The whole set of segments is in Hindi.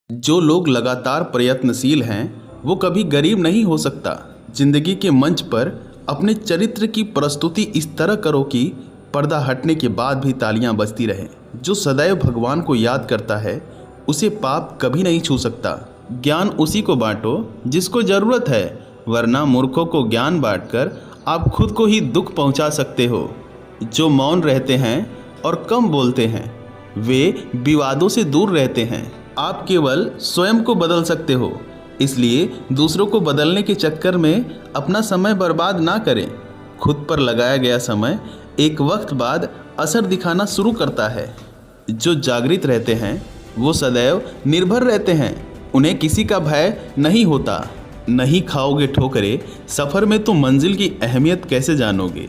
जो लोग लगातार प्रयत्नशील हैं वो कभी गरीब नहीं हो सकता। जिंदगी के मंच पर अपने चरित्र की प्रस्तुति इस तरह करो कि पर्दा हटने के बाद भी तालियां बजती रहें। जो सदैव भगवान को याद करता है उसे पाप कभी नहीं छू सकता। ज्ञान उसी को बांटो जिसको जरूरत है, वरना मूर्खों को ज्ञान बांटकर आप खुद को ही दुख पहुंचा सकते हो। जो मौन रहते हैं और कम बोलते हैं वे विवादों से दूर रहते हैं। आप केवल स्वयं को बदल सकते हो, इसलिए दूसरों को बदलने के चक्कर में अपना समय बर्बाद ना करें। खुद पर लगाया गया समय एक वक्त बाद असर दिखाना शुरू करता है। जो जागृत रहते हैं वो सदैव निर्भर रहते हैं, उन्हें किसी का भय नहीं होता। नहीं खाओगे ठोकरे सफ़र में तो मंजिल की अहमियत कैसे जानोगे,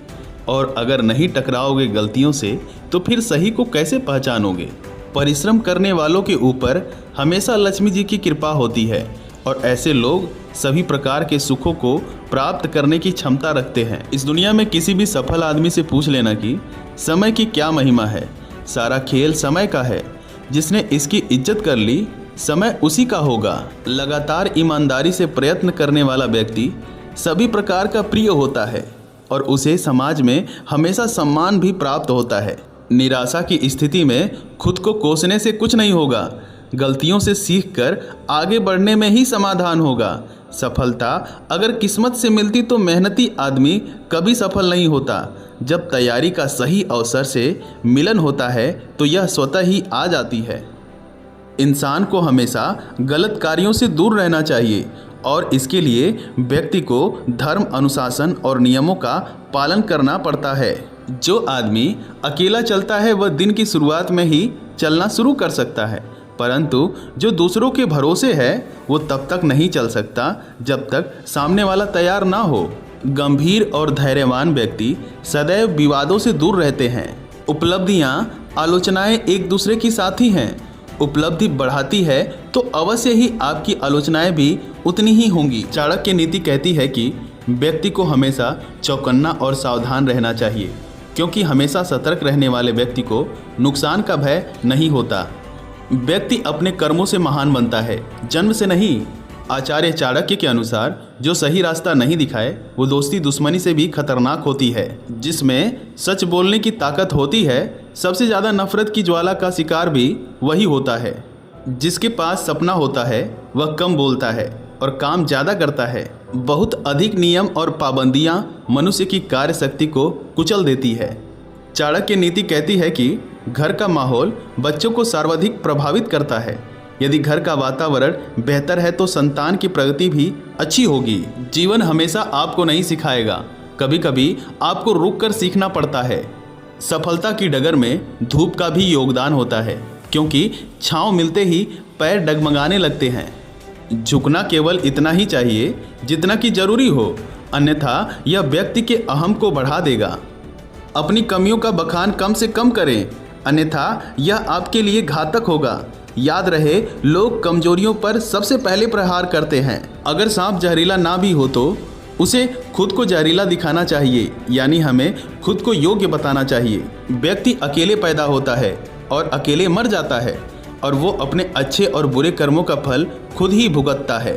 और अगर नहीं टकराओगे गलतियों से तो फिर सही को कैसे पहचानोगे। परिश्रम करने वालों के ऊपर हमेशा लक्ष्मी जी की कृपा होती है, और ऐसे लोग सभी प्रकार के सुखों को प्राप्त करने की क्षमता रखते हैं। इस दुनिया में किसी भी सफल आदमी से पूछ लेना कि समय की क्या महिमा है। सारा खेल समय का है, जिसने इसकी इज्जत कर ली समय उसी का होगा। लगातार ईमानदारी से प्रयत्न करने वाला व्यक्ति सभी प्रकार का प्रिय होता है और उसे समाज में हमेशा सम्मान भी प्राप्त होता है। निराशा की स्थिति में खुद को कोसने से कुछ नहीं होगा, गलतियों से सीखकर आगे बढ़ने में ही समाधान होगा। सफलता अगर किस्मत से मिलती तो मेहनती आदमी कभी सफल नहीं होता। जब तैयारी का सही अवसर से मिलन होता है तो यह स्वतः ही आ जाती है। इंसान को हमेशा गलत कार्यों से दूर रहना चाहिए, और इसके लिए व्यक्ति को धर्म, अनुशासन और नियमों का पालन करना पड़ता है। जो आदमी अकेला चलता है वह दिन की शुरुआत में ही चलना शुरू कर सकता है, परंतु जो दूसरों के भरोसे है वो तब तक नहीं चल सकता जब तक सामने वाला तैयार ना हो। गंभीर और धैर्यवान व्यक्ति सदैव विवादों से दूर रहते हैं। उपलब्धियां, आलोचनाएं एक दूसरे की साथी हैं। उपलब्धि बढ़ाती है तो अवश्य ही आपकी आलोचनाएं भी उतनी ही होंगी। चाणक्य नीति कहती है कि व्यक्ति को हमेशा चौकन्ना और सावधान रहना चाहिए, क्योंकि हमेशा सतर्क रहने वाले व्यक्ति को नुकसान का भय नहीं होता। व्यक्ति अपने कर्मों से महान बनता है, जन्म से नहीं। आचार्य चाणक्य के अनुसार जो सही रास्ता नहीं दिखाए वो दोस्ती दुश्मनी से भी खतरनाक होती है। जिसमें सच बोलने की ताकत होती है, सबसे ज़्यादा नफरत की ज्वाला का शिकार भी वही होता है। जिसके पास सपना होता है वह कम बोलता है और काम ज़्यादा करता है। बहुत अधिक नियम और पाबंदियां मनुष्य की कार्य शक्ति को कुचल देती है। चाणक्य नीति कहती है कि घर का माहौल बच्चों को सर्वाधिक प्रभावित करता है। यदि घर का वातावरण बेहतर है तो संतान की प्रगति भी अच्छी होगी। जीवन हमेशा आपको नहीं सिखाएगा, कभी कभी आपको रुककर सीखना पड़ता है। सफलता की डगर में धूप का भी योगदान होता है, क्योंकि छांव मिलते ही पैर डगमगाने लगते हैं। झुकना केवल इतना ही चाहिए जितना कि जरूरी हो, अन्यथा यह व्यक्ति के अहम को बढ़ा देगा। अपनी कमियों का बखान कम से कम करें, अन्यथा यह आपके लिए घातक होगा। याद रहे, लोग कमजोरियों पर सबसे पहले प्रहार करते हैं। अगर सांप जहरीला ना भी हो तो उसे खुद को जहरीला दिखाना चाहिए, यानी हमें खुद को योग्य बताना चाहिए। व्यक्ति अकेले पैदा होता है और अकेले मर जाता है, और वो अपने अच्छे और बुरे कर्मों का फल खुद ही भुगतता है।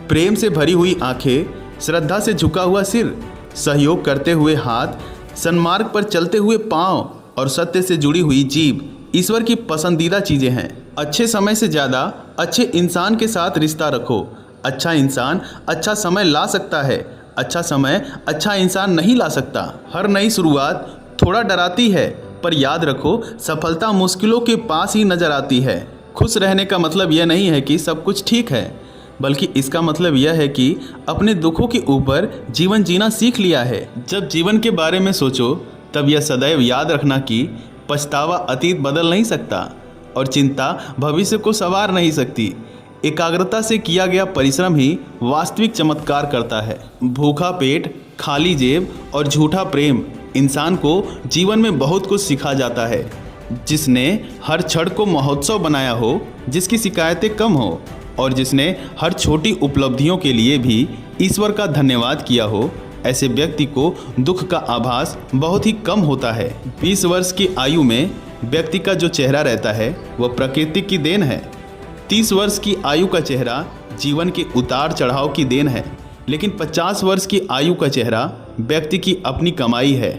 प्रेम से भरी हुई आंखें, श्रद्धा से झुका हुआ सिर, सहयोग करते हुए हाथ, सन्मार्ग पर चलते हुए पांव और सत्य से जुड़ी हुई जीभ ईश्वर की पसंदीदा चीज़ें हैं। अच्छे समय से ज़्यादा अच्छे इंसान के साथ रिश्ता रखो। अच्छा इंसान अच्छा समय ला सकता है, अच्छा समय अच्छा इंसान नहीं ला सकता। हर नई शुरुआत थोड़ा डराती है, पर याद रखो, सफलता मुश्किलों के पास ही नजर आती है। खुश रहने का मतलब यह नहीं है कि सब कुछ ठीक है, बल्कि इसका मतलब यह है कि अपने दुखों के ऊपर जीवन जीना सीख लिया है। जब जीवन के बारे में सोचो तब यह सदैव याद रखना कि पछतावा अतीत बदल नहीं सकता और चिंता भविष्य को संवार नहीं सकती। एकाग्रता से किया गया परिश्रम ही वास्तविक चमत्कार करता है। भूखा पेट, खाली जेब और झूठा प्रेम इंसान को जीवन में बहुत कुछ सिखा जाता है। जिसने हर क्षण को महोत्सव बनाया हो, जिसकी शिकायतें कम हो, और जिसने हर छोटी उपलब्धियों के लिए भी ईश्वर का धन्यवाद किया हो, ऐसे व्यक्ति को दुख का आभास बहुत ही कम होता है। 20 वर्ष की आयु में व्यक्ति का जो चेहरा रहता है वह प्रकृति की देन है। 30 वर्ष की आयु का चेहरा जीवन के उतार चढ़ाव की देन है, लेकिन 50 वर्ष की आयु का चेहरा व्यक्ति की अपनी कमाई है।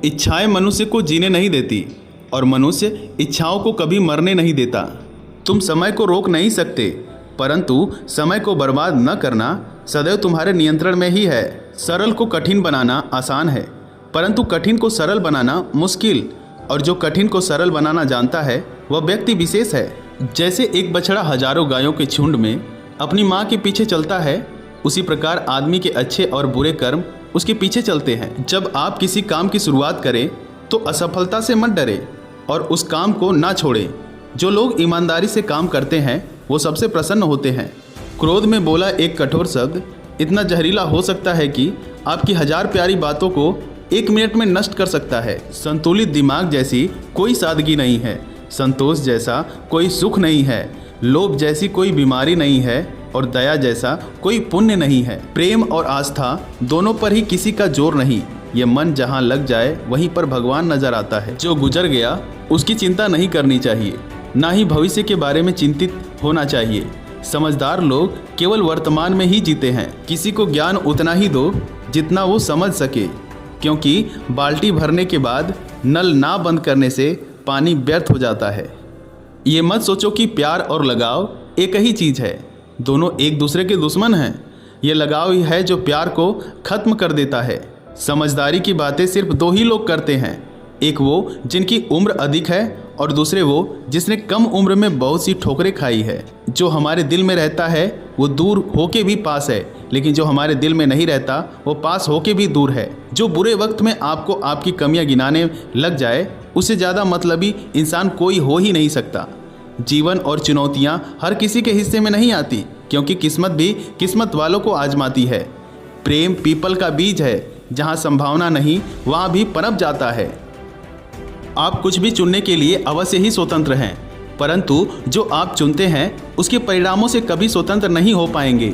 इच्छाएं मनुष्य को जीने नहीं देती और मनुष्य इच्छाओं को कभी मरने नहीं देता। तुम समय को रोक नहीं सकते, परंतु समय को बर्बाद न करना सदैव तुम्हारे नियंत्रण में ही है। सरल को कठिन बनाना आसान है, परंतु कठिन को सरल बनाना मुश्किल, और जो कठिन को सरल बनाना जानता है वह व्यक्ति विशेष है। जैसे एक बछड़ा हजारों गायों के झुंड में अपनी माँ के पीछे चलता है, उसी प्रकार आदमी के अच्छे और बुरे कर्म उसके पीछे चलते हैं। जब आप किसी काम की शुरुआत करें तो असफलता से मत डरे और उस काम को ना छोड़ें। जो लोग ईमानदारी से काम करते हैं वो सबसे प्रसन्न होते हैं। क्रोध में बोला एक कठोर शब्द इतना जहरीला हो सकता है कि आपकी 1000 प्यारी बातों को 1 मिनट में नष्ट कर सकता है। संतुलित दिमाग जैसी कोई सादगी नहीं है, संतोष जैसा कोई सुख नहीं है, लोभ जैसी कोई बीमारी नहीं है और दया जैसा कोई पुण्य नहीं है। प्रेम और आस्था दोनों पर ही किसी का जोर नहीं। ये मन जहाँ लग जाए वहीं पर भगवान नजर आता है। जो गुजर गया उसकी चिंता नहीं करनी चाहिए, ना ही भविष्य के बारे में चिंतित होना चाहिए। समझदार लोग केवल वर्तमान में ही जीते हैं। किसी को ज्ञान उतना ही दो जितना वो समझ सके, क्योंकि बाल्टी भरने के बाद नल ना बंद करने से पानी व्यर्थ हो जाता है। ये मत सोचो कि प्यार और लगाव एक ही चीज़ है, दोनों एक दूसरे के दुश्मन हैं। ये लगाव ही है जो प्यार को खत्म कर देता है। समझदारी की बातें सिर्फ 2 ही लोग करते हैं, एक वो जिनकी उम्र अधिक है और दूसरे वो जिसने कम उम्र में बहुत सी ठोकरें खाई है। जो हमारे दिल में रहता है वो दूर होके भी पास है, लेकिन जो हमारे दिल में नहीं रहता वो पास होके भी दूर है। जो बुरे वक्त में आपको आपकी कमियां गिनाने लग जाए उससे ज़्यादा मतलबी इंसान कोई हो ही नहीं सकता। जीवन और चुनौतियां हर किसी के हिस्से में नहीं आती, क्योंकि किस्मत भी किस्मत वालों को आजमाती है। प्रेम पीपल का बीज है, जहां संभावना नहीं वहां भी पनप जाता है। आप कुछ भी चुनने के लिए अवश्य ही स्वतंत्र हैं, परंतु जो आप चुनते हैं उसके परिणामों से कभी स्वतंत्र नहीं हो पाएंगे।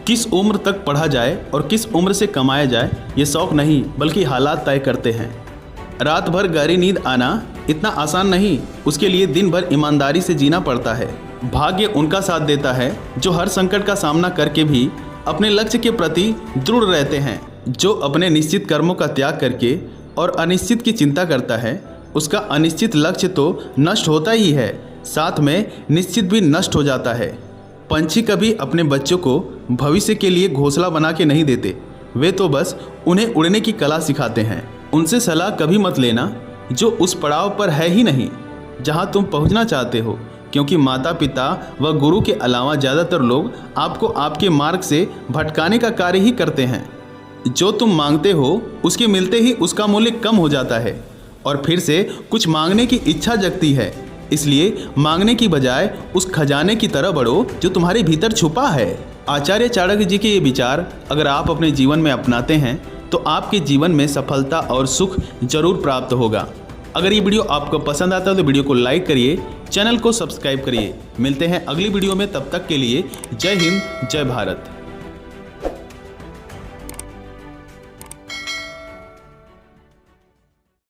किस उम्र तक पढ़ा जाए और किस उम्र से कमाया जाए ये शौक नहीं बल्कि हालात तय करते हैं। रात भर गहरी नींद आना इतना आसान नहीं, उसके लिए दिन भर ईमानदारी से जीना पड़ता है। भाग्य उनका साथ देता है जो हर संकट का सामना करके भी अपने लक्ष्य के प्रति दृढ़ रहते हैं। जो अपने निश्चित कर्मों का त्याग करके और अनिश्चित की चिंता करता है उसका अनिश्चित लक्ष्य तो नष्ट होता ही है, साथ में निश्चित भी नष्ट हो जाता है। पंछी कभी अपने बच्चों को भविष्य के लिए घोंसला बना के नहीं देते, वे तो बस उन्हें उड़ने की कला सिखाते हैं। उनसे सलाह कभी मत लेना जो उस पड़ाव पर है ही नहीं जहां तुम पहुंचना चाहते हो, क्योंकि माता पिता व गुरु के अलावा ज़्यादातर लोग आपको आपके मार्ग से भटकाने का कार्य ही करते हैं। जो तुम मांगते हो उसके मिलते ही उसका मूल्य कम हो जाता है और फिर से कुछ मांगने की इच्छा जगती है। इसलिए मांगने की बजाय उस खजाने की तरह बढ़ो जो तुम्हारे भीतर छुपा है। आचार्य चाणक्य जी के ये विचार अगर आप अपने जीवन में अपनाते हैं तो आपके जीवन में सफलता और सुख जरूर प्राप्त होगा। अगर ये वीडियो आपको पसंद आता है तो वीडियो को लाइक करिए, चैनल को सब्सक्राइब करिए। मिलते हैं अगली वीडियो में, तब तक के लिए जय हिंद जय भारत।